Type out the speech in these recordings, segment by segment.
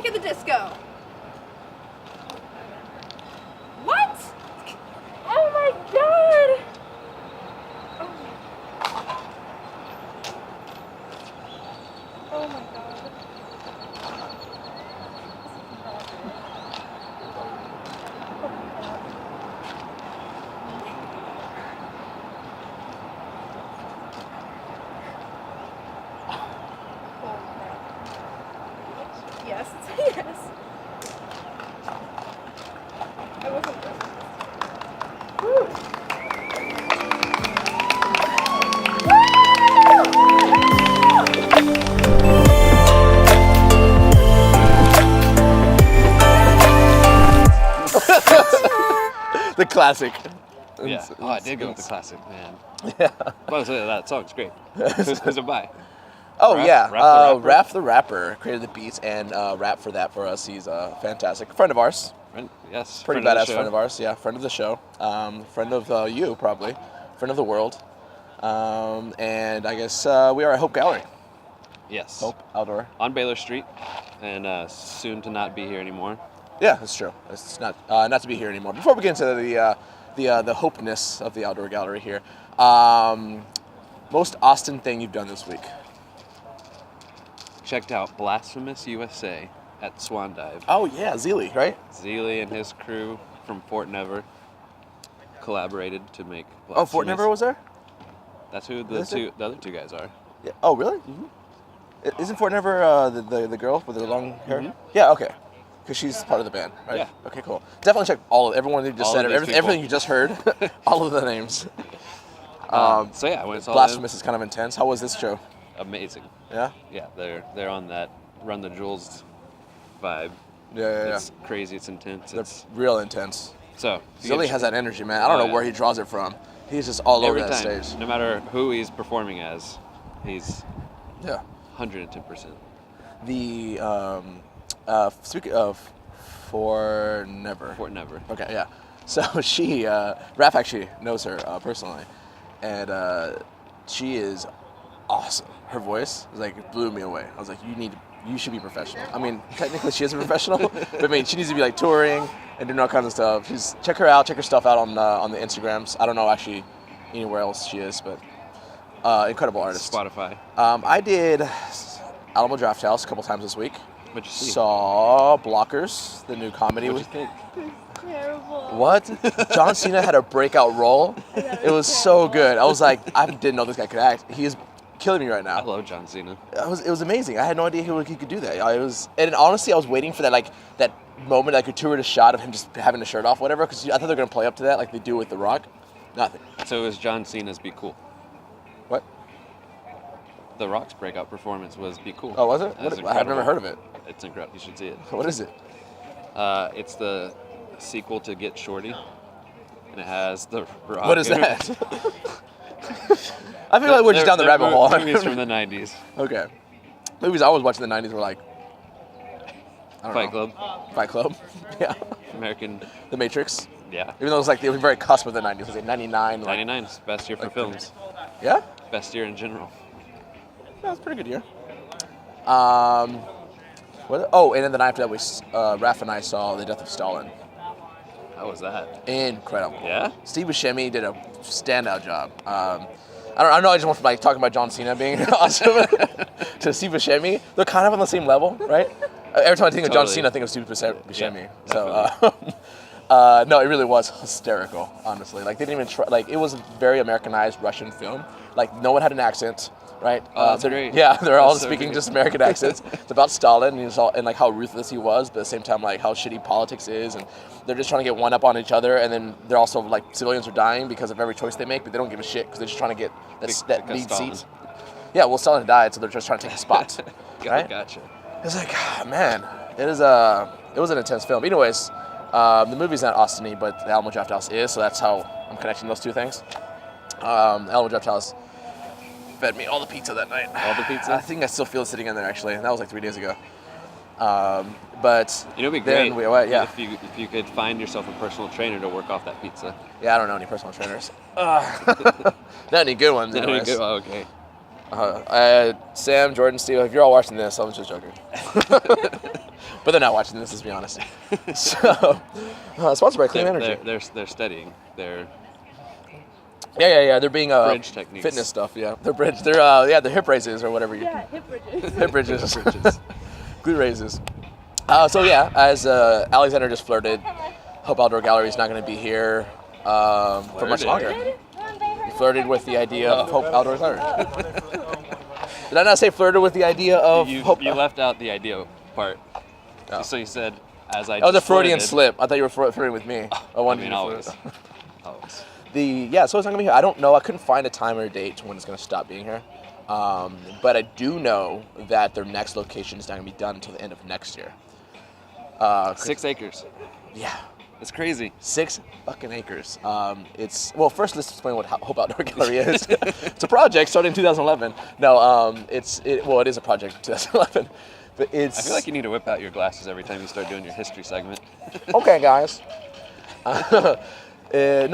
Panic at the Disco. What? Oh my god! Oh my god. Yes, yes. I wasn't The classic. Yeah. Oh, I did go with the classic, man. Yeah. Well, that song's great. Who's it by? Oh, Raph? yeah. Raph Raph the Rapper created the beats and rap for that for us. He's a fantastic friend of ours. Yes. Pretty badass friend of ours. Yeah, friend of the show. Friend of you, probably. Friend of the world. And I guess we are at Hope Gallery. Yes. Hope Outdoor. On Baylor Street, and soon to not be here anymore. Yeah, that's true. It's not to be here anymore. Before we get into the hopeness of the Outdoor Gallery here, most Austin thing you've done this week? Checked out Blasphemous USA at Swan Dive. Oh yeah, Zeely, right? Zeely and his crew from Fort Never collaborated to make Blasphemous. Oh, Fort Never was there? That's who the other two guys are. Yeah. Oh, really? Mm-hmm. Isn't Fort Never the girl with the long hair? Mm-hmm. Yeah. Okay. Because she's part of the band, right? Yeah. Okay, cool. Definitely check everyone you just said, everything you just heard, all of the names. So yeah, when it's all Blasphemous is kind of intense. How was this show? amazing. Yeah. Yeah, they're on that Run the Jewels vibe. Yeah. It's crazy. It's intense. That's real intense. So Zilly has that energy, man. I don't know where he draws it from. He's just all over that time, stage. no matter who he's performing as, he's 110%. Speaking of Fort Never. Fort Never. Okay, yeah. So she, Raph actually knows her personally, and she is awesome. Her voice blew me away. I was like, you should be professional. I mean, technically she is a professional, but I mean, she needs to be touring and doing all kinds of stuff. Check her out. Check her stuff out on the Instagrams. I don't know actually anywhere else she is, but incredible artist. Spotify. I did Alamo Draft House a couple times this week. What'd you see? Saw Blockers, the new comedy. What'd you think? terrible. What? John Cena had a breakout role. It was so good. I was like, I didn't know this guy could act. He is killing me right now. I love John Cena. It was amazing. I had no idea he could do that. And honestly, I was waiting for that moment, like a gratuitous shot of him just having the shirt off, whatever, because I thought they were gonna play up to that, like they do with The Rock. Nothing. So it was John Cena's Be Cool. What? The Rock's breakout performance was Be Cool. Oh, was it? That's I've never heard of it. It's incredible. You should see it. What is it? It's the sequel to Get Shorty, and it has The Rock. What is in it. that? I feel like we're just down the rabbit hole. Movies from the 90s. Okay. Movies I was watching in the 90s were like, I don't Fight know. Club. Fight Club. Yeah. American. The Matrix. Yeah. Even though it was it was very cusp of the 90s. It was like 99. 99 is best year for films. Yeah? Best year in general. Yeah, it's a pretty good year. And then the night after that, Raph and I saw The Death of Stalin. How was that? Incredible. Yeah? Steve Buscemi did a standout job. I know I just went from talking about John Cena being awesome to Steve Buscemi. They're kind of on the same level, right? Every time I think of John Cena, I think of Steve Buscemi. Yeah, so, no, it really was hysterical, honestly. They didn't even try. It was a very Americanized Russian film. No one had an accent, right? Oh, that's great. Yeah, they're all That's so speaking great. just American accents. It's about Stalin and how ruthless he was, but at the same time, how shitty politics is, and they're just trying to get one up on each other, and then they're also civilians are dying because of every choice they make, but they don't give a shit because they're just trying to get that lead seat. Yeah, well, Stalin died, so they're just trying to take the spot. Right? Gotcha. It's man, it was an intense film. Anyways, the movie's not Austin-y, but the Alamo Draft House is, so that's how I'm connecting those two things. Alamo Draft House fed me all the pizza that night. All the pizza? I think I still feel it sitting in there, actually. That was 3 days ago. But it'd be then great yeah. if you could find yourself a personal trainer to work off that pizza. Yeah, I don't know any personal trainers. Not any good ones, Not anyways. any good. Oh, okay. Sam, Jordan, Steve, if you're all watching this, I'm just joking. But they're not watching this, let's be honest. So, sponsored by Clean Energy. They're studying. They're Yeah. They're being bridge techniques. fitness stuff. Yeah, they're bridge. They're the hip raises or whatever. Yeah, hip bridges. Hip bridges. Glute raises. So yeah, as Alexander just flirted, Hope Outdoor Gallery is not going to be here for much longer. He flirted with the idea of Hope Outdoor Gallery. Did I not say flirted with the idea of Hope? You left out the idea part. Oh. So you said, as I That was a just Freudian flirted. slip. I thought you were flirting with me. I mean, always. Always. So it's not gonna be here. I don't know. I couldn't find a time or a date when it's gonna stop being here. But I do know that their next location is not gonna be done until the end of next year. 6 acres. Yeah, It's crazy. 6 fucking acres. First let's explain what Hope Outdoor Gallery is. It's a project started in 2011. No, it is a project in 2011, but it's. I feel like you need to whip out your glasses every time you start doing your history segment. Okay, guys. No, I'm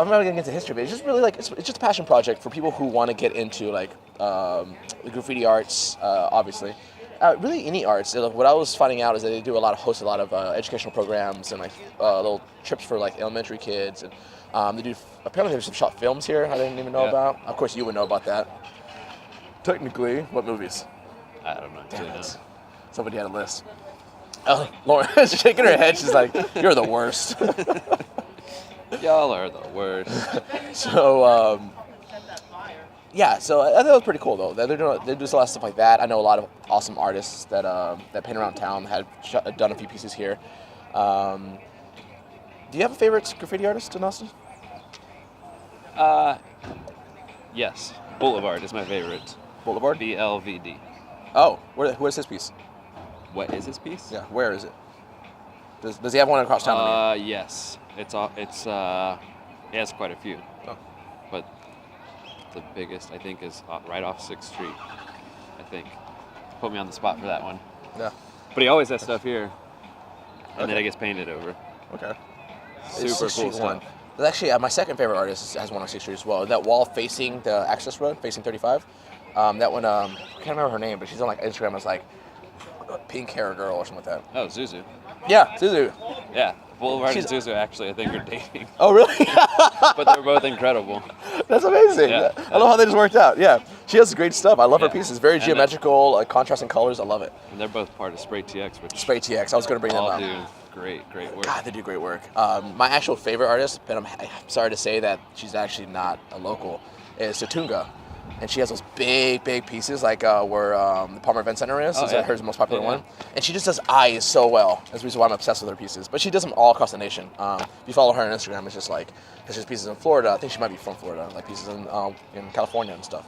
not getting into history, but it's just really like it's just a passion project for people who want to get into like the graffiti arts, obviously. Really any arts. What I was finding out is that they host a lot of educational programs and like little trips for like elementary kids, and apparently there's some short films here I didn't even know about. Of course, you would know about that. Technically, what movies? I don't know. Damn it. Somebody had a list. Oh, Lauren's shaking her head. She's like, "You're the worst." Y'all are the worst. So, so I thought it was pretty cool though. They do a lot of stuff like that. I know a lot of awesome artists that paint around town. Done a few pieces here. Do you have a favorite graffiti artist in Austin? Yes. Boulevard is my favorite. Boulevard? BLVD. Oh, where's his piece? What is this piece? Yeah, where is it? Does he have one across town? Yes. He has quite a few. Oh. But the biggest, I think, is right off 6th Street, I think. Put me on the spot for that one. Yeah. But he always has stuff here. And Okay. then it gets painted over. Okay. Super cool stuff. There's actually, my second favorite artist has one on 6th Street as well. That wall facing the access road, facing 35. That one, I can't remember her name, but she's on like Instagram as like pink hair girl or something like that. Oh, Zuzu. Yeah, Suzu. Yeah. Boulevard She's- and Zuzu actually, I think, are dating. Oh, really? But they're both incredible. That's amazing. Yeah. I love how they just worked out. Yeah. She has great stuff. I love her Yeah. pieces. Very And geometrical, contrasting colors. I love it. And they're both part of Spray TX, which Spray TX. I was going to bring them all up. do great work. God, they do great work. My actual favorite artist, but I'm sorry to say that she's actually not a local, is Tatunga. And she has those big pieces, like where the Palmer Event Center is. Oh, Is yeah. that her most popular Yeah. one? And she just does eyes so well. That's the reason why I'm obsessed with her pieces. But she does them all across the nation. If you follow her on Instagram, it's just pieces in Florida. I think she might be from Florida, like pieces in California and stuff.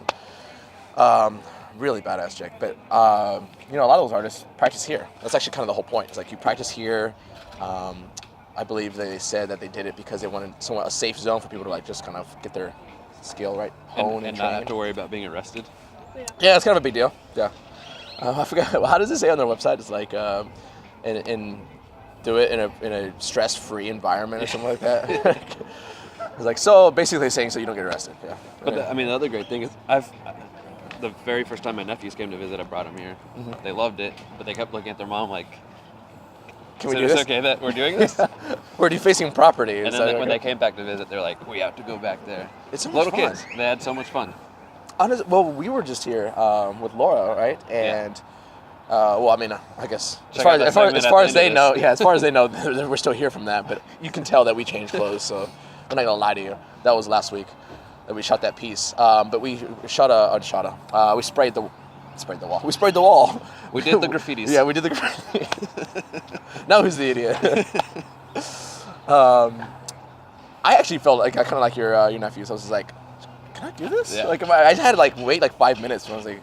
Really badass chick. But a lot of those artists practice here. That's actually kind of the whole point. It's like you practice here. I believe they said that they did it because they wanted a safe zone for people to like just kind of get their skill right, hone And and not train. have to worry about being arrested. Yeah, it's kind of a big deal. Yeah. I forgot. How does it say on their website? It's like, do it in a stress-free environment or something like that. It's like, so basically saying so you don't get arrested. Yeah. But the other great thing is the very first time my nephews came to visit, I brought them here. Mm-hmm. They loved it, but they kept looking at their mom like, Can we "Is do it this? okay that we're doing this?" Where are you facing property? And It's then like, when they came back to visit, they're like, "We have to go back there." It's so much Little fun. kids, they had so much fun. Well, we were just here with Laura, right? And I guess Check out that as segment far at as the they end know, of this. as far as they know, we're still here from that. But you can tell that we changed clothes, so I'm not gonna lie to you. That was last week that we shot that piece. But we we sprayed the wall. We sprayed the wall. We did the graffitis. Yeah, we did the graffiti. Now who's the idiot? I actually felt like I kind of like your nephews. I was just like, can I do this? Yeah. Like I had to wait 5 minutes. And I was like,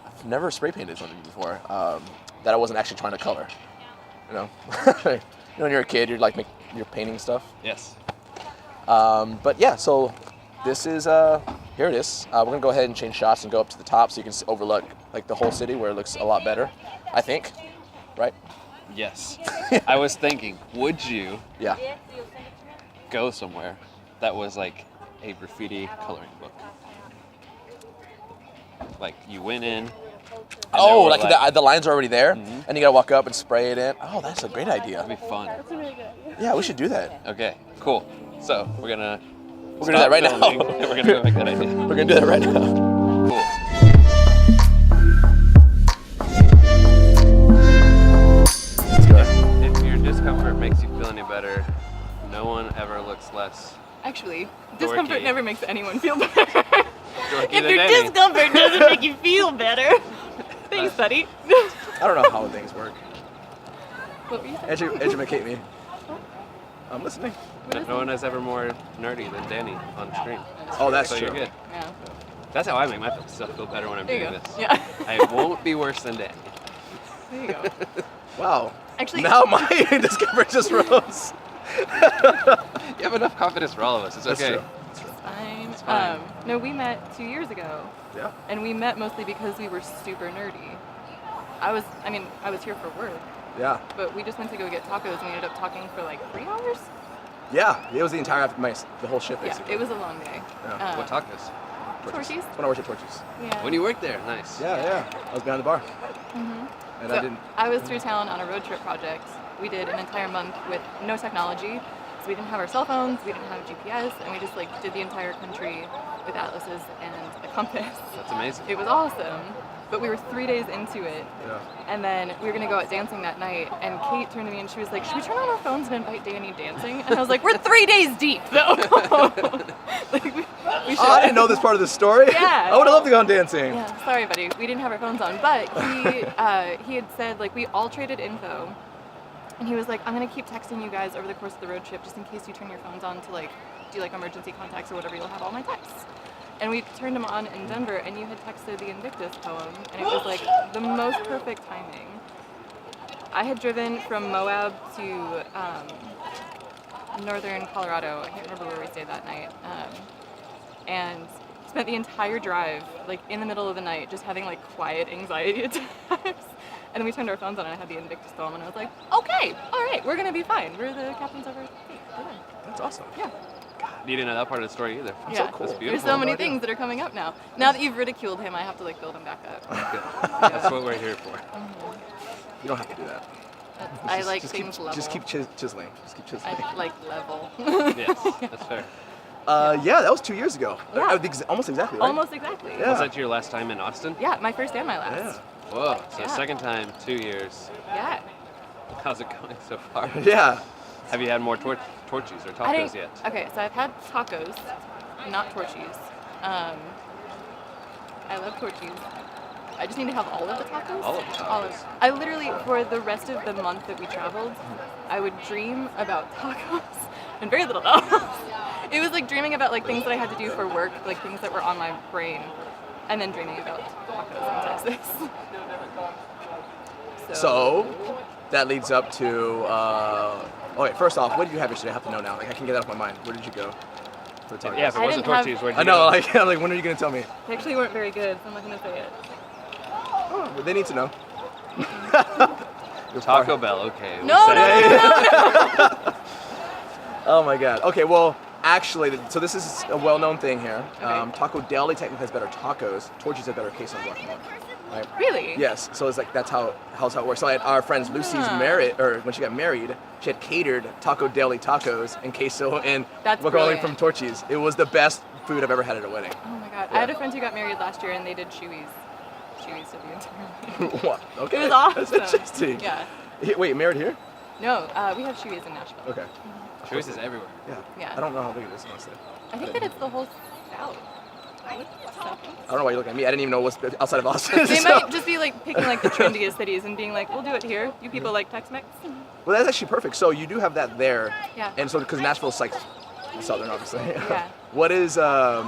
I've never spray painted something before that I wasn't actually trying to color. When you're a kid, you're you're painting stuff. Yes. But yeah, so this is here it is. We're gonna go ahead and change shots and go up to the top so you can overlook the whole city where it looks a lot better. I think, right? Yes. I was thinking, would you Yeah. go somewhere that was like a graffiti coloring book? Like you went in, Oh, were like the lines are already there, and you gotta walk up and spray it in. Oh, that's a great idea. That'd be fun. That's a really good idea. Yeah, we should do that. Okay, cool. So we're gonna We're gonna do that right now. filming, and we're gonna go make that idea. We're gonna do that right now. Cool. Let's go. If your discomfort makes you feel any better, no one ever looks less Actually, discomfort Dorky. never makes anyone feel better. dorky If than your Danny. discomfort doesn't make you feel better. Thanks, buddy. I don't know how things work. What were you saying? Educate me. I'm listening. No one is ever more nerdy than Danny on screen. Oh, that's So true. you're good. Yeah. That's how I make myself feel better when I'm There you doing go. this. Yeah. I won't be worse than Danny. There you go. Wow. Actually, Now my discomfort just rose. You have enough confidence for all of us. It's That's okay. true. fine. It's fine. No, we met 2 years ago, Yeah. and we met mostly because we were super nerdy. I was here for work, Yeah. but we just went to go get tacos, and we ended up talking for like 3 hours. Yeah. It was the entire the whole shift Yeah, basically. it was a long day. Yeah. What tacos? Torchies? When I worked at Torchies. Yeah. When you worked there, nice. Yeah. I was behind the bar. And I So didn't. I was through town on a road trip project. We did an entire month with no technology. So we didn't have our cell phones, we didn't have GPS, and we just like did the entire country with atlases and a compass. That's amazing. It was awesome. But we were 3 days into it. Yeah. And then we were gonna go out dancing that night, and Kate turned to me and she was like, "Should we turn on our phones and invite Danny dancing?" And I was like, "We're 3 days deep, though." Like, we should. Oh, I didn't know this part of the story. Yeah. I would have loved to go on dancing. Yeah, sorry, buddy. We didn't have our phones on, but he had said like we all traded info, and he was like, "I'm gonna keep texting you guys over the course of the road trip, just in case you turn your phones on to like do like emergency contacts or whatever. You'll have all my texts." And we turned them on in Denver, and you had texted the Invictus poem, and it was like the most perfect timing. I had driven from Moab to northern Colorado. I can't remember where we stayed that night, and spent the entire drive like in the middle of the night, just having like quiet anxiety attacks. And then we turned our phones on, and I had the Invictus poem, and I was like, "Okay, all right, we're gonna be fine. We're the captains of our fate. We're fine." That's awesome. Yeah. You didn't know that part of the story either. Yeah. so cool. That's There's beautiful. so many No idea. things that are coming up now. Now that you've ridiculed him, I have to like build him back up. Good. That's what we're here for. You don't have to do that. I like just things keep, level. Just keep chiseling. Just keep chiseling. I like level. Yes, that's fair. Yeah, that was 2 years ago. Yeah. Almost exactly. Right? Almost exactly. Yeah. Was that your last time in Austin? Yeah, my first and my last. Yeah. Whoa. So Yeah. second time, 2 years. Yeah. How's it going so far? Yeah. Have you had more torchies or I tacos didn't- yet? Okay, so I've had tacos, not torchies. I love torchies. I just need to have all of the tacos. All of the All tacos. I literally, for the rest of the month that we traveled, I would dream about tacos and very little else. It was like dreaming about like things that I had to do for work, like things that were on my brain, and then dreaming about tacos in Texas. So that leads up to. Okay, first off, what did you have yesterday? I have to know now. Like I can get that off my mind. Where did you go for the tacos? Yeah, if it I wasn't didn't have- torchies, where'd you I know. go? Like, I'm like, when are you gonna tell me? They actually weren't very good, so I'm not gonna say it. Oh, but they need to know. Your Taco par- Bell, okay. we No, said no, it. Oh my God. Okay, well, actually, so this is a well-known thing here. Okay. Taco Deli technically has better tacos. Torchies have better queso and guacamole. Right? Really? Yes. So it's like that's how it works. So I had our friends Lucy's Ah. married, or when she got married, she had catered Taco Deli tacos and queso and That's guacamole brilliant. from Torchies. It was the best food I've ever had at a wedding. Oh my god. Yeah. I had a friend who got married last year and they did shoeys. Shoeys did the entire wedding. What? Okay. It was awesome. That's interesting. Yeah. Wait, married here? No, we have shoeys in Nashville. Okay. Choices everywhere. Yeah. Yeah. I don't know how big it is, honestly. I think that it's the whole South. I don't know why you're looking at me. I didn't even know what's outside of Austin. They so- might just be like picking like the trendiest cities and being like, we'll do it here. You people like Tex-Mex? Well, that's actually perfect. So you do have that there. Yeah. And so, because Nashville's like southern, obviously. Yeah. What is? There are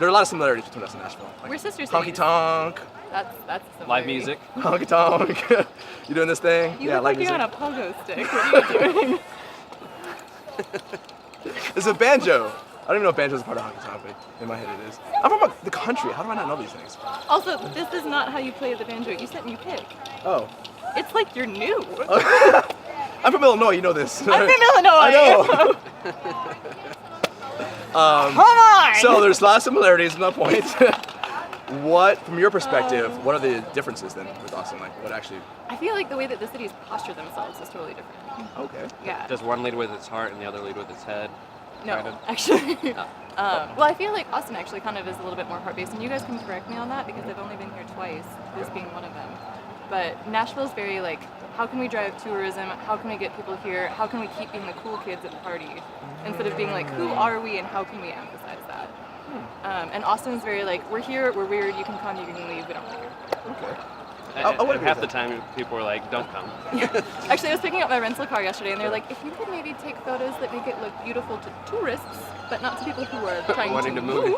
a lot of similarities between us and Nashville. Like We're sister honky cities. tonk, That's the Live music. honky tonk. You doing this thing? You yeah, look like like you're music. on a pogo stick. What are you doing? It's a banjo. I don't even know if banjo is part of honky tonk, but in my head it is. I'm from the country. How do I not know these things? Also, this is not how you play the banjo. You sit and you pick. Oh. It's like you're new. I'm from Illinois. You know this. I'm from Illinois. I know. Come on. So there's a lot of similarities. No point. What, from your perspective, what are the differences then with Austin? Like, what actually? I feel like the way that the cities posture themselves is totally different. Okay. Yeah. Does one lead with its heart and the other lead with its head? No, Kind of? actually. No. Well, I feel like Austin actually kind of is a little bit more heart-based, and you guys can correct me on that because I've only been here twice, this being one of them. But Nashville's very like, how can we drive tourism? How can we get people here? How can we keep being the cool kids at the party? Instead of being like, who are we and how can we emphasize that? And Austin's very like, we're here, we're weird, you can come, you can leave, we don't care. Okay. And, I would and agree half with the time, people were like, "Don't come." Actually, I was picking up my rental car yesterday, and they're like, if you could maybe take photos that make it look beautiful to tourists, but not to people who are trying Wanting to to move.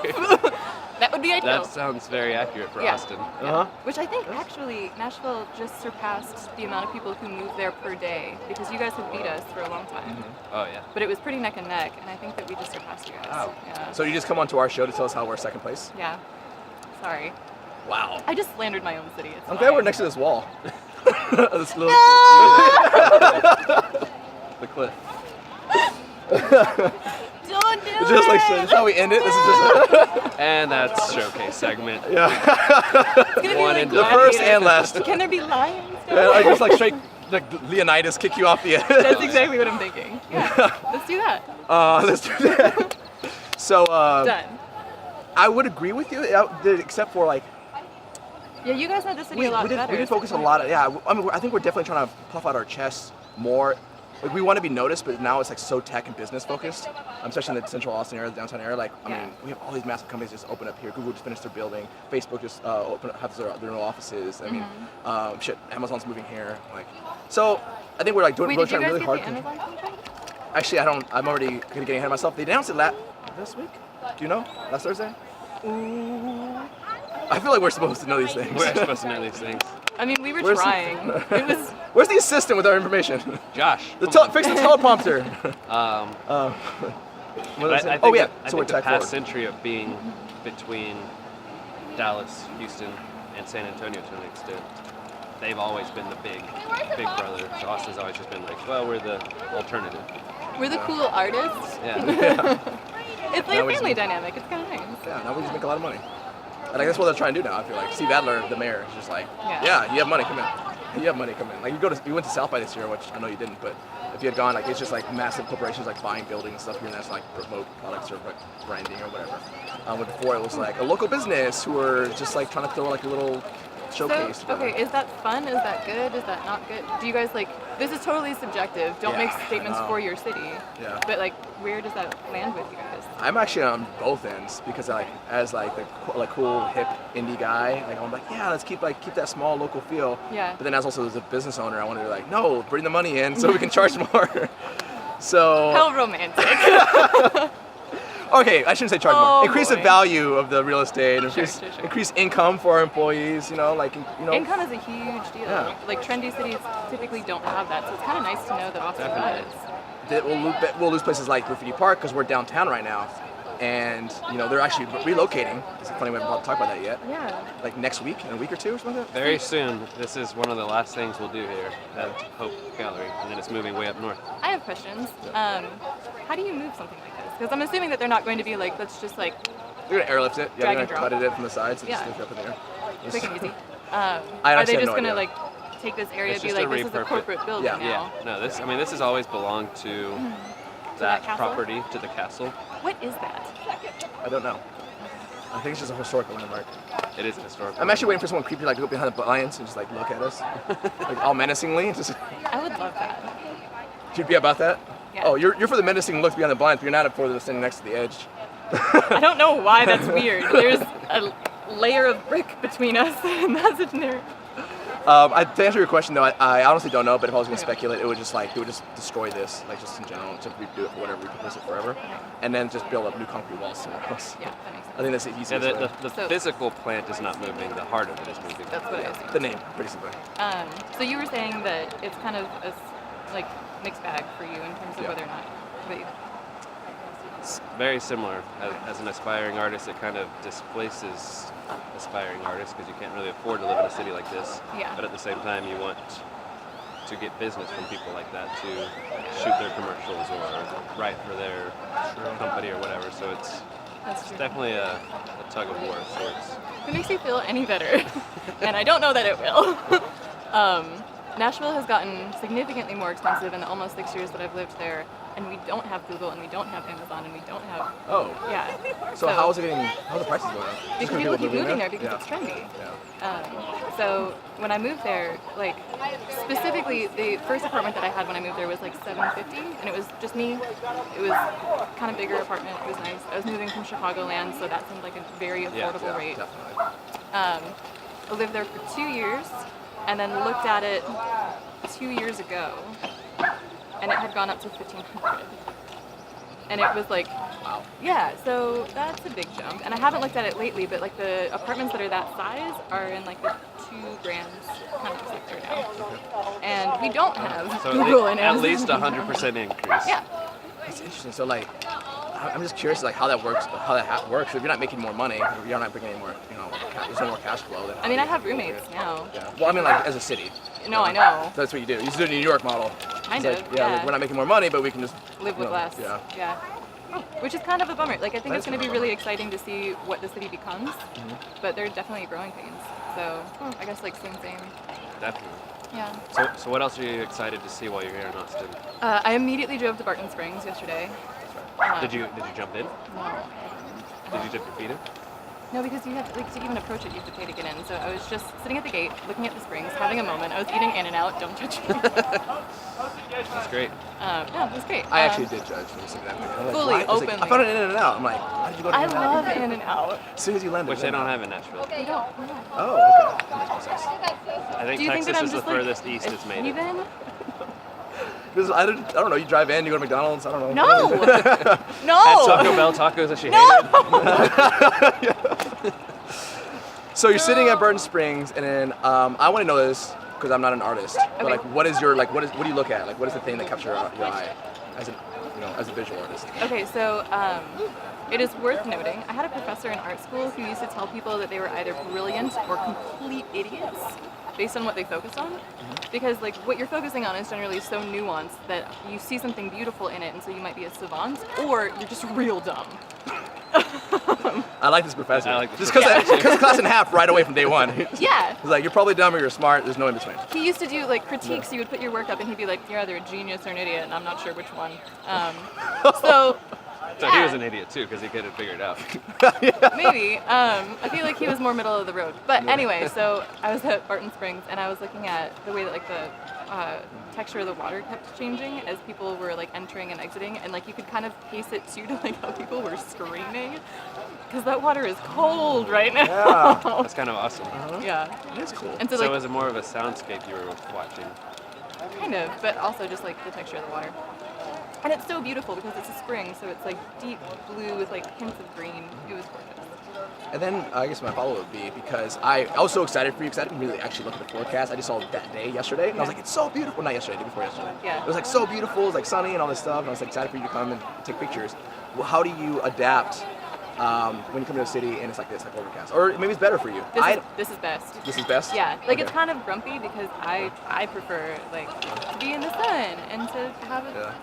that would be ideal. That sounds very accurate for Yeah. Austin. Uh-huh. Which I think actually Nashville just surpassed the amount of people who move there per day because you guys have beat us for a long time. Oh yeah. But it was pretty neck and neck, and I think that we just surpassed you guys. Wow. Yeah. So you just come onto our show to tell us how we're second place? Yeah. Sorry. Wow. I just slandered my own city. It's I'm fine. glad we're next to this wall. This little the cliff. Don't do it! Just like so, that's how we end it. This is just And that's showcase segment. It's gonna be one like and the first gladiator. and last. Can there be lions? Yeah, I just like straight like Leonidas kick you off the edge. That's exactly what I'm thinking. Yeah, let's do that. Let's do that. So Done. I would agree with you, except for like Yeah, you guys know the city a lot better. we did focus a lot. I mean, I think we're definitely trying to puff out our chests more. Like we want to be noticed, but now it's like so tech and business focused. Especially in the central Austin area, the downtown area. Like I mean, we have all these massive companies just open up here. Google just finished their building. Facebook just have their new offices. I mean, Amazon's moving here. Like, so I think we're like doing Wait, we're did you trying guys really get hard. the Amazon contract? Actually, I'm already getting ahead of myself. They announced it last week. Do you know? Last Thursday. I feel like we're supposed to know these things. We're supposed to know these things. I mean, we were Where's the- trying. It was. Where's the assistant with our information? Josh. Fix the teleprompter. But I think Oh yeah, I so we're think the tech past forward. century of being between Dallas, Houston, and San Antonio to an extent, they've always been the big brother. So Austin's always just been like, well, we're the alternative. We're the cool artists. Yeah. It's like Now a we just family make- dynamic. It's kind of nice. Yeah, now we just make a lot of money. And like that's what they're trying to do now. I feel like Steve Adler, the mayor, is just like, Yeah. you have money, come in. You have money, come in. Like you went to South by this year, which I know you didn't, but if you had gone, like it's just like massive corporations like buying buildings and stuff here and there to like promote products or like branding or whatever. But before it was like a local business who were just like trying to throw like a little showcase. So, okay, is that fun? Is that good? Is that not good? Do you guys like? This is totally subjective. Don't Yeah, make I statements know. for your city. Yeah. But like, where does that land with you guys? I'm actually on both ends because like as like the cool hip indie guy, like I'm like yeah, let's keep that small local feel. Yeah. But then as a business owner, I wanted to like no, bring the money in so we can charge more. So How romantic. okay, I shouldn't say charge Oh, more. Increase the boy. value of the real estate. Sure. Increase income for our employees. Income is a huge deal. Yeah. Like trendy cities typically don't have that, so it's kind of nice to know that Austin Definitely. does. that we'll lose places like Graffiti Park because we're downtown right now, and they're actually relocating. It's funny we haven't talked about that yet. Yeah. Like next week, in a week or two or something like that. Very soon, this is one of the last things we'll do here at Hope Gallery, and then it's moving way up north. I have questions. How do you move something like this? Because I'm assuming that they're not going to be like, let's just like They're gonna airlift it. Yeah, Drag they're and gonna drop. cut it in from the sides and Yeah. just lift it up in the air. quick and easy. I Are honestly they have just no gonna idea. like take this area It's and be just like, a this is a repurpose. corporate building Yeah. now? Yeah, no, this has always belonged to that that castle? property, to the castle. What is that? I don't know. I think it's just a historical landmark. It is historical. I'm actually waiting for someone creepy like to go behind the lions and just like look at us, like all menacingly. Just I would love that. should be about that. Yeah. Oh, you're for the menacing look behind the blinds, but you're not for the standing next to the edge. I don't know why that's weird. There's a layer of brick between us, and that's generic. To answer your question though, I honestly don't know. But if I was gonna speculate, it would just destroy this, like just in general, to redo it for whatever, repurpose it forever, and then just build up new concrete walls somewhere else. Yeah, that makes sense. I think that's the easiest Yeah, way. the So- physical plant is not moving. The heart of it is moving. That's what I assumed. The name, pretty simply. So you were saying that it's kind of a like mixed bag for you in terms of Yeah. whether or not. Wait, It's very similar. As an aspiring artist, it kind of displaces aspiring artists because you can't really afford to live in a city like this. Yeah. But at the same time, you want to get business from people like that to shoot their commercials or write for their company or whatever. So it's That's It's true. definitely a tug of war of sorts. If it makes you feel any better, and I don't know that it will. Nashville has gotten significantly more expensive in the almost 6 years that I've lived there, and we don't have Google, and we don't have Amazon, and we don't have Oh. yeah. So how's the prices going up? Because people keep moving there because Yeah. it's trendy. Yeah. So when I moved there, like specifically the first apartment that I had when I moved there was like $750, and it was just me. It was kind of bigger apartment. It was nice. I was moving from Chicagoland, so that seemed like a very affordable Yeah, rate. definitely. I lived there for 2 years, and then looked at it 2 years ago, and it had gone up to $1,500. And it was like, Wow. yeah, so that's a big jump. And I haven't looked at it lately, but like the apartments that are that size are in like the $2,000 kind of sector now. And we don't have So Google and at Amazon. least 100% increase. Yeah. That's interesting. So like, I'm just curious like how that works. Works. If you're not making more money, you're not bringing any more. There's no more cash flow. Then I mean, I have roommates now. Yeah. Well, I mean, like as a city. No, I know. So that's what you do. You just do the New York model. Kind It's of, like, yeah. yeah. Like, we're not making more money, but we can just Live with less. Yeah. Yeah. Which is kind of a bummer. Like, I think That it's is going to be kind of a really exciting to see what the city becomes, but they're definitely growing pains. So, I guess, like, same. Definitely. Yeah. So what else are you excited to see while you're here in Austin? I immediately drove to Barton Springs yesterday. Did you jump in? No. Did you dip your feet in? No, because you have to, like, to even approach it, you have to pay to get in. So I was just sitting at the gate, looking at the springs, having a moment. I was eating In-N-Out, don't touch me. That's great. Yeah, it was great. I actually did judge when you said that. I'm like, Fully, why? I was like, openly. I found it in and out. I'm like, why did you go to I In-N-Out? love In-N-Out. As soon as you landed. Which they don't have in Nashville. You don't know. Oh, okay. That makes more sense. I think Do you think Texas that I'm is the just like furthest east a it's made it. heathen? Because I don't know. You drive in, you go to McDonald's. I don't know. No! Had No! Taco Bell tacos that she hated. So you're sitting at Burton Springs, and then I want to know this because I'm not an artist. But Okay. like, what do you look at? Like, what is the thing that captures your eye as a visual artist? Okay, so it is worth noting, I had a professor in art school who used to tell people that they were either brilliant or complete idiots based on what they focused on. Because like what you're focusing on is generally so nuanced that you see something beautiful in it, and so you might be a savant, or you're just real dumb. I like this professor. I like this just because professor. class in half right away from day one. He's Yeah. like, you're probably dumb or you're smart. There's no in between. He used to do like critiques. You would put your work up, and he'd be like, "You're either a genius or an idiot," and I'm not sure which one. So So he was an idiot too, because he couldn't figure it out. maybe. I feel like he was more middle of the road. But anyway, so I was at Barton Springs, and I was looking at the way that like the texture of the water kept changing as people were like entering and exiting, and like you could kind of pace it too to like how people were screaming, because that water is cold right now. Yeah. That's kind of awesome. Yeah. That's cool. And so So like was it more of a soundscape you were watching? kind of, but also just like the texture of the water. And it's so beautiful because it's a spring, so it's like deep blue with like hints of green. It was gorgeous. And then I guess my follow-up would be because I was so excited for you because I didn't really actually look at the forecast. I just saw that day yesterday, and I was like, it's so beautiful. Not yesterday, the day before yesterday. Yeah. It was like so beautiful. It was like sunny and all this stuff, and I was like, excited for you to come and take pictures. Well, how do you adapt when you come to a city and it's like this, like overcast? Or maybe it's better for you. This is best. This is best? Yeah, like it's Okay. kind of grumpy because I prefer like to be in the sun and to have a Yeah.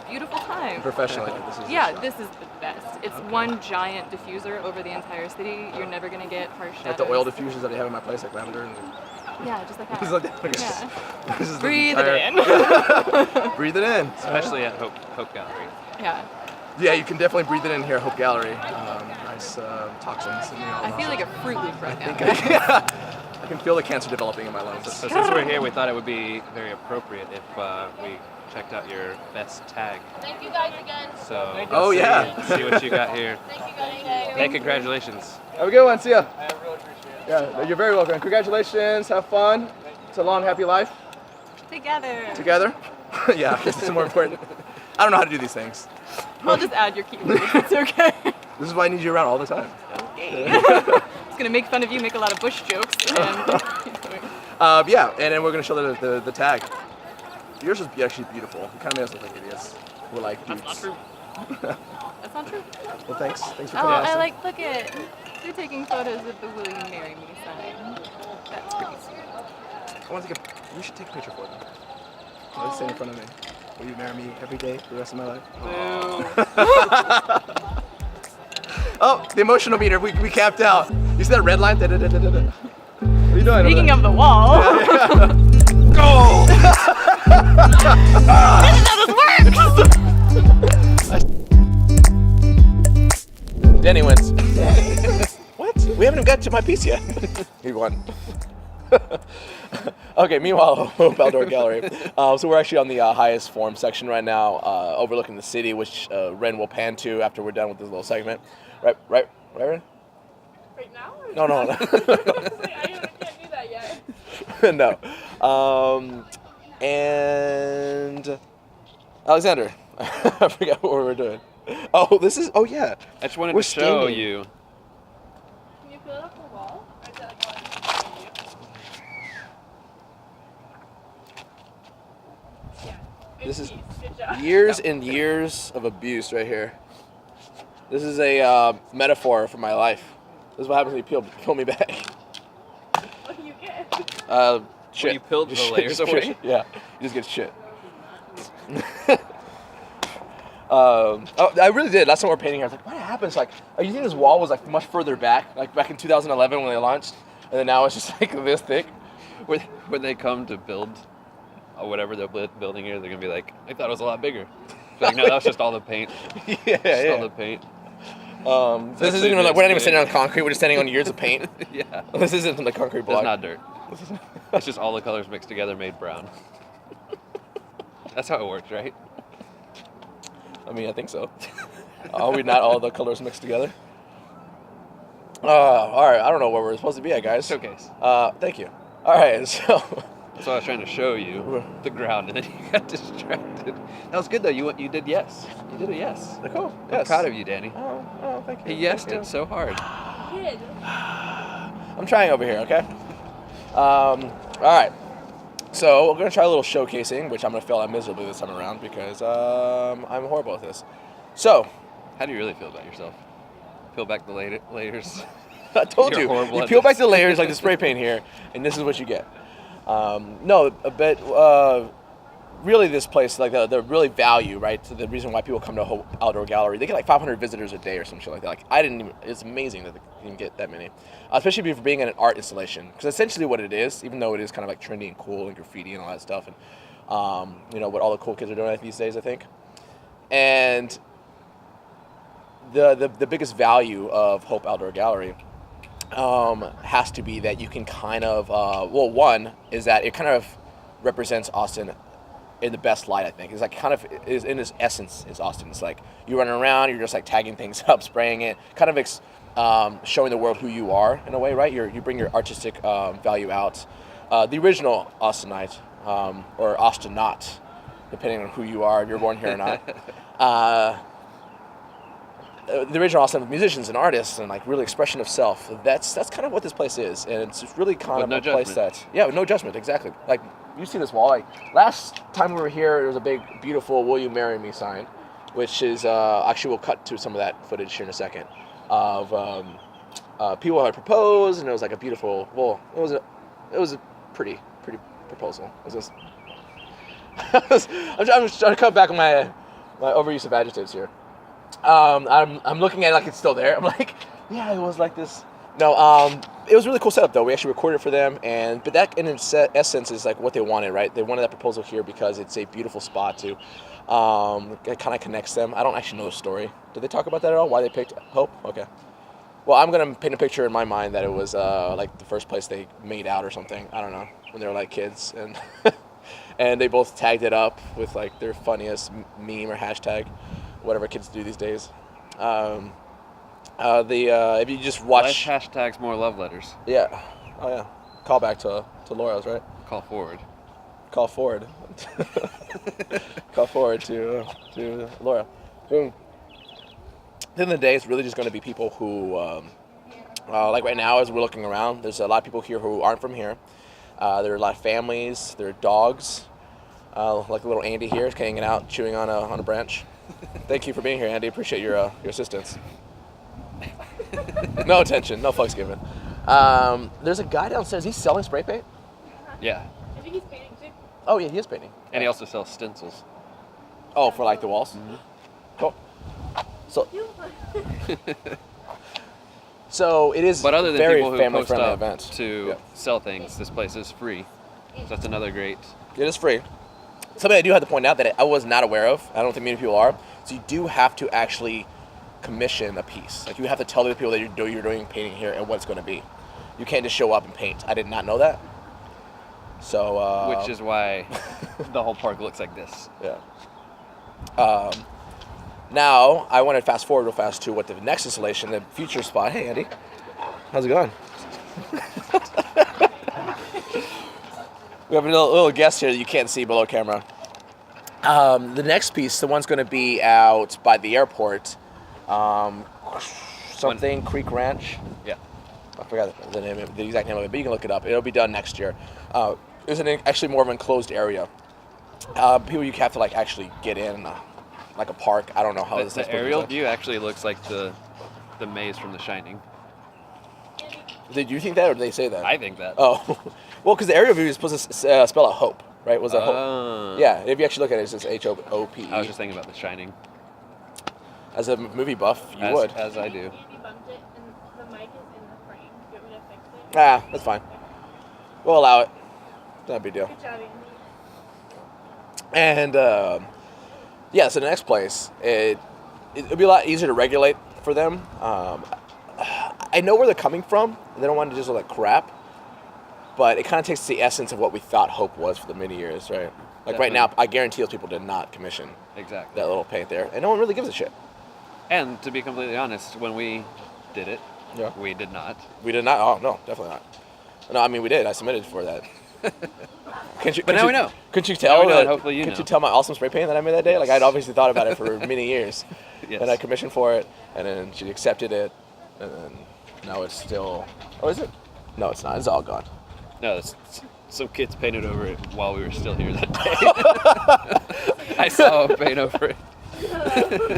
beautiful time. Professionally, this is This is the best. It's one giant diffuser over the entire city. You're never gonna get harsh like shadows. the oil diffusers that I have in my place, like lavender and Yeah, just like that. It's like that. Okay. Yeah. This is the Breathe entire- it in. Breathe it in. Especially at Hope Gallery. Yeah. Yeah, you can definitely breathe it in here at Hope Gallery. Nice toxins. And, I feel like a Fruit Loop right now. I can feel the cancer developing in my lungs. So since we're here, we thought it would be very appropriate if we checked out your best tag. Thank you guys again. So let's Oh, see, yeah. see what you got here. Thank you guys. Hey, congratulations. Have a good one. See ya. Yeah, you're very welcome. Congratulations. Have fun. It's a long, happy life. Together. Together? Yeah, I guess it's more important. I don't know how to do these things. I'll just add your keyboard. It's okay. This is why I need you around all the time. Okay. Just gonna make fun of you, make a lot of Bush jokes, and keep going. Yeah, and then we're going to show the tag. Yours is actually beautiful. You kind of made us look like idiots. We're like dudes. That's not true. That's not true. Well, thanks. Thanks for Oh, coming. I Austin. like, look at, you're taking photos of the Will You Marry Me sign. That's pretty sweet. I want to we should take a picture for them. Let's stand in front of me. Will you marry me every day for the rest of my life? Boo. Oh, the emotional meter. We capped out. You see that red line? What are you doing? Speaking of the wall. Go! Danny wins. What? We haven't even got to my piece yet. He won. Okay, meanwhile, Hope Outdoor Gallery. So we're actually on the highest form section right now, overlooking the city, which Ren will pan to after we're done with this little segment. Right, Ren? Right now? No. I can't do that yet. No. And Alexander, I forgot what we were doing. Oh, yeah. I just wanted We're to show standing. you. Can you put it up the wall? Or is that like yeah. This is Good job. years and years of abuse right here. This is a metaphor for my life. This is what happens when you peel me back. What do you get? Shit. When you peeled the Just layers shit. away? Yeah, you just get shit. I really did. Last time we were painting here, I was like, what happens? Like, you think this wall was like much further back, like back in 2011 when they launched, and then now it's just like this thick? When they come to build whatever they're building here, they're gonna be like, I thought it was a lot bigger. It's like, no, that's just all the paint. Yeah. All the paint. This isn't even like, we're not even standing on concrete, we're just standing on years of paint. Yeah. This isn't the concrete block. It's not dirt. It's just all the colors mixed together made brown. That's how it works, right? I mean, I think so. Are we not all the colors mixed together? All right, I don't know where we're supposed to be at, guys. Showcase. Thank you. All right, so So I was trying to show you the ground, and then you got distracted. That was good though. You did yes. You did a yes. cool. I'm Yes. proud of you, Danny. Oh, thank you. He yesed Thank you. it so hard. Kid. I'm trying over here, okay? All right. So we're gonna try a little showcasing, which I'm gonna fail at miserably this time around because I'm horrible at this. So How do you really feel about yourself? Peel back the layers. I told You're you, horrible you at peel back this. the layers like the spray paint here, and this is what you get. No, but really this place, like the really value, right? So the reason why people come to Hope Outdoor Gallery, they get like 500 visitors a day or some shit like that. Like it's amazing that they can get that many, especially for being in an art installation. Because essentially what it is, even though it is kind of like trendy and cool and graffiti and all that stuff, and what all the cool kids are doing these days, I think. And the biggest value of Hope Outdoor Gallery has to be that you can kind of one is that it kind of represents Austin in the best light. I think it's like kind of is in its essence is Austin. It's like you running around, you're just like tagging things up, spraying it, kind of showing the world who you are in a way, right? You bring your artistic value out. The original Austinite or Austinaut, depending on who you are, if you're born here or not. The original Austin musicians and artists and like really expression of self. That's kind of what this place is, and it's really kind of no a place judgment. with no judgment, exactly. Like you see this wall. Like last time we were here, there was a big, beautiful "Will you marry me" sign, which is actually we'll cut to some of that footage here in a second of people had proposed, and it was like a beautiful. Well, it was a pretty proposal. It was just, I'm trying to cut back on my overuse of adjectives here. I'm looking at it like it's still there. I'm like, yeah, it was like this. No, it was a really cool setup though. We actually recorded for them, but that in its essence is like what they wanted, right? They wanted that proposal here because it's a beautiful spot to. It kind of connects them. I don't actually know the story. Did they talk about that at all? Why they picked Hope? Okay. Well, I'm gonna paint a picture in my mind that it was like the first place they made out or something. I don't know, when they were like kids, and and they both tagged it up with like their funniest meme or hashtag. Whatever kids do these days. If you just watch... Less hashtags, more love letters. Yeah. Oh, yeah. Call back to Laura's, right? Call forward. Call forward. Call forward to Laura. Boom. At the end of the day, it's really just going to be people who... like right now, as we're looking around, there's a lot of people here who aren't from here. There are a lot of families. There are dogs. Like little Andy here is hanging out, chewing on a branch. Thank you for being here, Andy. Appreciate your assistance. No attention, no fucks given. There's a guy downstairs. He's selling spray paint. Yeah. I think he's painting too. Oh yeah, he is painting. And he also sells stencils. Oh, for like the walls. Mm-hmm. Cool. So So it is But other than very people who post family-friendly up event. to Yeah. sell things, this place is free. So that's another great. It is free. Something I do have to point out that I was not aware of. I don't think many people are. So you do have to actually commission a piece. Like you have to tell the people that you're doing painting here and what it's going to be. You can't just show up and paint. I did not know that. So. Which is why the whole park looks like this. Yeah. Now I want to fast forward real fast to what the next installation, the future spot. Hey Andy, how's it going? We have a little guest here that you can't see below camera. The next piece, the one's going to be out by the airport. Something Creek Ranch. Yeah. I forgot the exact name of it, but you can look it up. It'll be done next year. It's actually more of an enclosed area. People you have to like actually get in, like a park. I don't know how this is. The aerial view actually looks like the maze from The Shining. Did you think that, or did they say that? I think that. Oh, well, because the aerial view is supposed to spell out hope, right? Was that hope? Yeah. If you actually look at it, it's just HOPE. I was just thinking about The Shining. As a movie buff, you would. As I do. Andy bumped it, and the mic is in the frame. Do you want me to fix it? That's fine. We'll allow it. Not a big deal. Good job, Andy. And so the next place, it'll be a lot easier to regulate for them. I know where they're coming from. They don't want to just look like crap, but it kind of takes the essence of what we thought Hope was for the many years, right? Like Definitely. right now, I guarantee those people did not commission Exactly. that little paint there, and no one really gives a shit. And to be completely honest, when we did it, Yeah. we did not. We did not. Oh no, definitely not. No, I mean we did. I submitted for that. But now we know. Couldn't you tell? Now we know, that, and hopefully you couldn't know. you tell my awesome spray paint that I made that day? Like I'd obviously thought about it for many years, Yes. and I commissioned for it, and then she accepted it, and then now it's still. Oh, is it? No, it's not. It's all gone. No, some kids painted over it while we were still here that day. I saw them paint over it.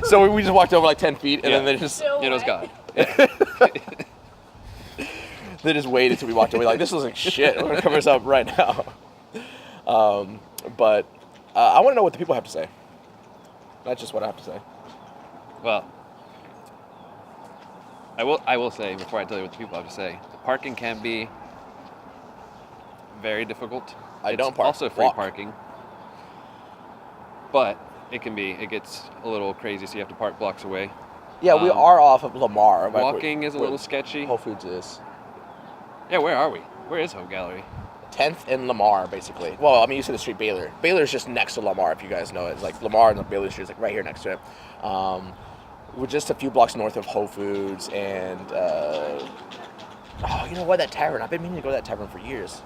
So we just walked over like 10 feet, and then they just No It was way. gone. they just waited till we walked away. Like this looks like shit. We're gonna cover this up right now. But I want to know what the people have to say. Not just what I have to say. Well, I will say, before I tell you what the people have to say, parking can be very difficult. I It's don't park. also free Walk. parking. But it gets a little crazy, so you have to park blocks away. Yeah, we are off of Lamar. like, Walking is a where little sketchy. Whole Foods is. Yeah, where are we? Where is Hope Gallery? 10th and Lamar, basically. Well, I mean, you see the street Baylor. Baylor's just next to Lamar, if you guys know it. It's like Lamar and the Baylor Street is like right here next to it. We're just a few blocks north of Whole Foods and, you know what, that tavern. I've been meaning to go to that tavern for years.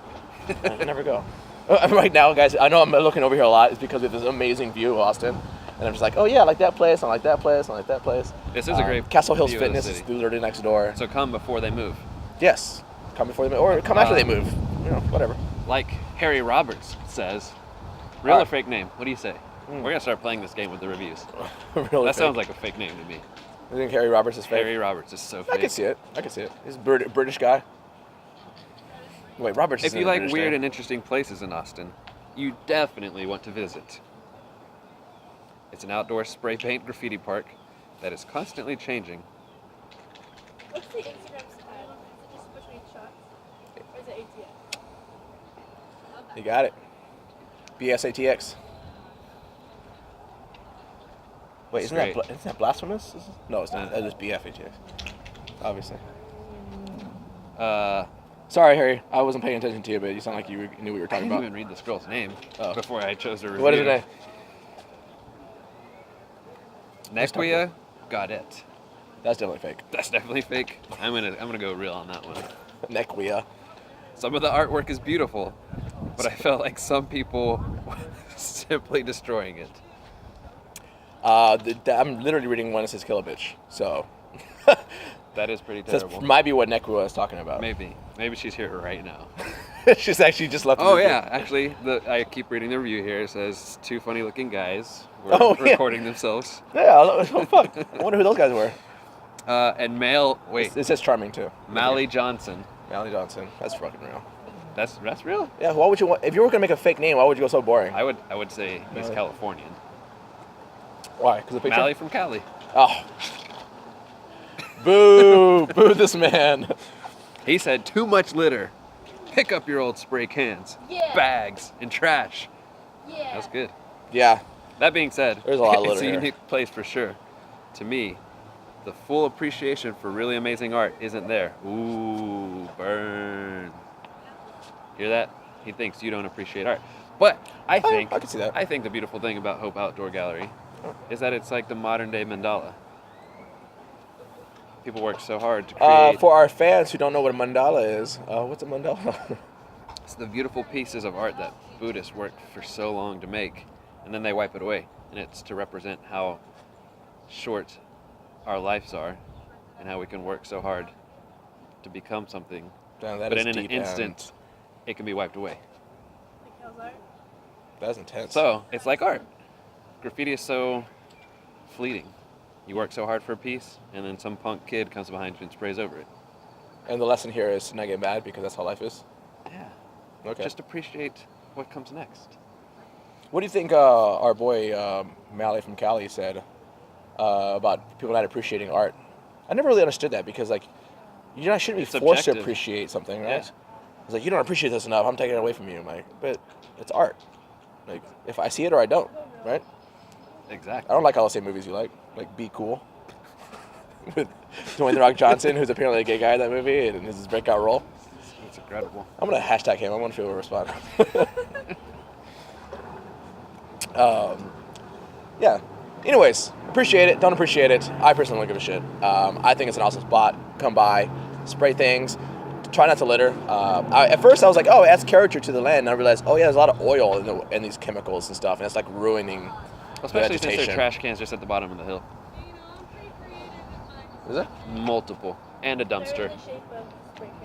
I can never go. Right now, guys, I know I'm looking over here a lot. It's because we have this amazing view of Austin. And I'm just like, oh yeah, I like that place, I like that place, I like that place. This is a great Castle Hills view of the Fitness is city. literally next door. So come before they move. Yes. Come before they move, or come after they move. You know, whatever. Like Harry Roberts says, real All or right. fake name? What do you say? We're gonna start playing this game with the reviews. Really That fake. sounds like a fake name to me. I think Harry Roberts is fake. Harry Roberts is so fake. I can see it. I can see it. He's a British guy. Wait, Roberts If isn't you a like British weird name. and interesting places in Austin, you definitely want to visit. It's an outdoor spray paint graffiti park that is constantly changing. What's the Instagram style? Is it just between shots? Or is it ATX? You got it. BSATX. Wait, It's isn't great. that blasphemous? No, it's not. That is BFATX. Obviously. Sorry, Harry. I wasn't paying attention to you, but you sound like you knew what you were I talking didn't about. even read this girl's name Oh. before I chose to review. What is her name? Nequia Godet. That's definitely fake. That's definitely fake. I'm gonna go real on that one. Nequia. Some of the artwork is beautiful, but I felt like some people simply destroying it. I'm literally reading one that says kill a bitch. So. That is pretty That terrible. might be what Nequia is talking about. Maybe she's here right now. She's actually just left. the Oh review. yeah, actually, I keep reading the review here. It says two funny-looking guys were Oh, yeah. recording themselves, Yeah. Oh, fuck. I wonder who those guys were. and male. Wait, It says charming too. Mally Johnson. Mally Johnson. That's fucking real. That's real. Yeah. Why would you want? If you were gonna make a fake name, why would you go so boring? I would say he's Mally. Californian. Why? Because the picture. Mally from Cali. Oh. Boo! Boo this man. He said, too much litter. Pick up your old spray cans, Yeah. bags, and trash. Yeah. That's good. Yeah. That being said, There's a lot of it's litter a here. unique place for sure. To me, the full appreciation for really amazing art isn't there. Ooh, burn. Hear that? He thinks you don't appreciate art. But I think I can see that. I think the beautiful thing about Hope Outdoor Gallery is that it's like the modern day mandala. People work so hard to create. For our fans who don't know what a mandala is, what's a mandala? It's the beautiful pieces of art that Buddhists worked for so long to make, and then they wipe it away. And it's to represent how short our lives are, and how we can work so hard to become something. Damn, that But is in an deep, instant, it can be wiped away. Like how's art? That's intense. So it's like art. Graffiti is so fleeting. You work so hard for a piece, and then some punk kid comes behind you and sprays over it. And the lesson here is to not get mad because that's how life is. Yeah. Okay. Just appreciate what comes next. What do you think our boy Mally from Cali said about people not appreciating art? I never really understood that because like you shouldn't be It's forced to subjective. appreciate something, right? Yeah. It's like you don't appreciate this enough. I'm taking it away from you. I'm like, but it's art. Like if I see it or I don't, right? Exactly. I don't like all the same movies you like. Like Be Cool with Dwayne The Rock Johnson, who's apparently a gay guy in that movie, and his breakout role. It's incredible. I'm gonna hashtag him. I want to feel a respond. Yeah. Anyways, appreciate it. Don't appreciate it. I personally don't give a shit. I think it's an awesome spot. Come by, spray things. Try not to litter. At first, I was like, oh, it adds character to the land. And I realized, oh yeah, there's a lot of oil in these chemicals and stuff, and it's like ruining Especially the since their vegetation. trash cans just at the bottom of the hill. Is it? Multiple. And a They're dumpster. in the shape of spray cans.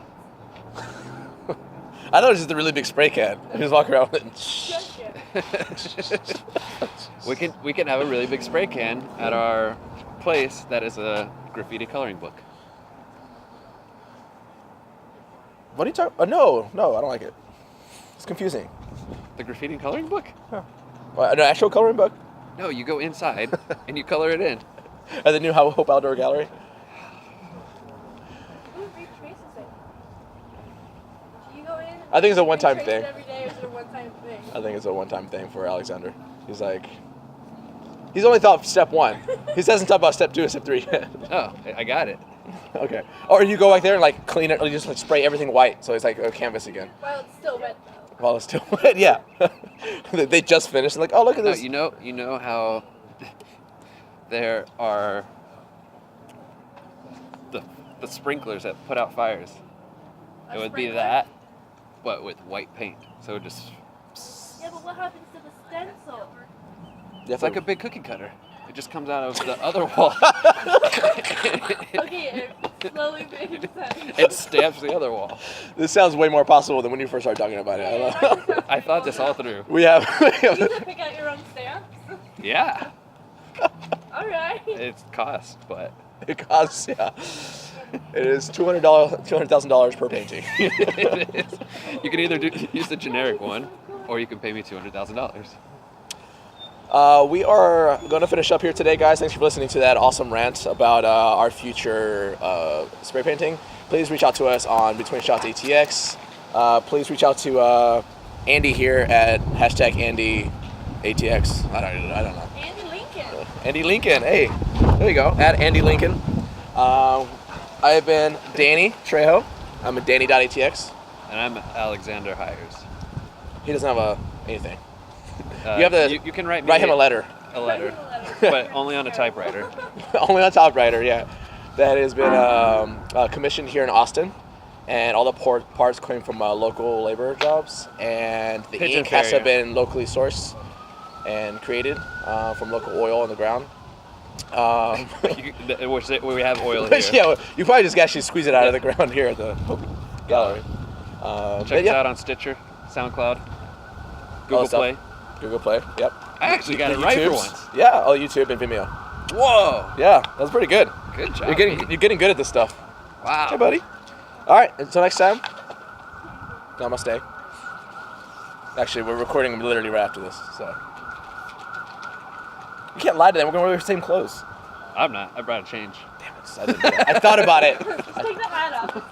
I thought it was just a really big spray can. I just walk around with it. Just shit. We can have a really big spray can at our place that is a graffiti coloring book. What are you talking? No, I don't like it. It's confusing. The graffiti coloring book? What, an actual coloring book? No, you go inside and you color it in. At the new Hope Outdoor Gallery? Who retraces it? Do you go in? I think it's a one-time retrace it thing. every day, or is it a one-time thing? I think it's a one-time thing for Alexander. He's like, he's only thought step one. He hasn't thought about step two and step three yet. Oh, I got it. Okay. Or you go back there and like clean it, or you just like spray everything white, so it's like a canvas again. Well, it's still wet though. While it's still wet, yeah. They just finished, and like, oh look at No, this. you know how there are the sprinklers that put out fires. A It would be sprinkler? that, but with white paint. So it just Yeah, but what happens to the stencil? it's like a big cookie cutter. It just comes out of the other wall. Okay, it slowly makes sense. It stamps the other wall. This sounds way more possible than when you first started talking about it. I don't know. I thought this all through. We have. You have to pick out your own stamps? Yeah, Alright. it's cost, but It costs, yeah. It is $200,000 per painting. it is. You can either use the generic one, or you can pay me $200,000. We are going to finish up here today, guys. Thanks for listening to that awesome rant about our future spray painting. Please reach out to us on Between Shots ATX. Please reach out to Andy here at hashtag Andy ATX. I don't know. Andy Lincoln. Andy Lincoln. Hey, there you go. At Andy Lincoln. I have been Danny Trejo. I'm at Danny.atx. And I'm Alexander Hires. He doesn't have anything. You have to you can write him a letter. A letter, but only on a typewriter. Only on typewriter, yeah. That has been commissioned here in Austin, and all the parts came from local labor jobs, and the Pigeon ink has to have carrier. been locally sourced and created from local oil on the ground. We have oil here. Yeah, you probably just actually squeeze it out of the ground here at the gallery. Check us out on Stitcher, SoundCloud, Google stuff. Play. Google Play, yep. I actually got it The right for YouTubes. once. Yeah, YouTube and Vimeo. Whoa! Yeah, that was pretty good. Good job. You're getting good at this stuff. Wow. Hey, buddy. All right, until next time. Namaste. Actually, we're recording literally right after this, so. You can't lie to them. We're going to wear the same clothes. I'm not. I brought a change. Damn it. I didn't do that. I thought about it. Take the hat off.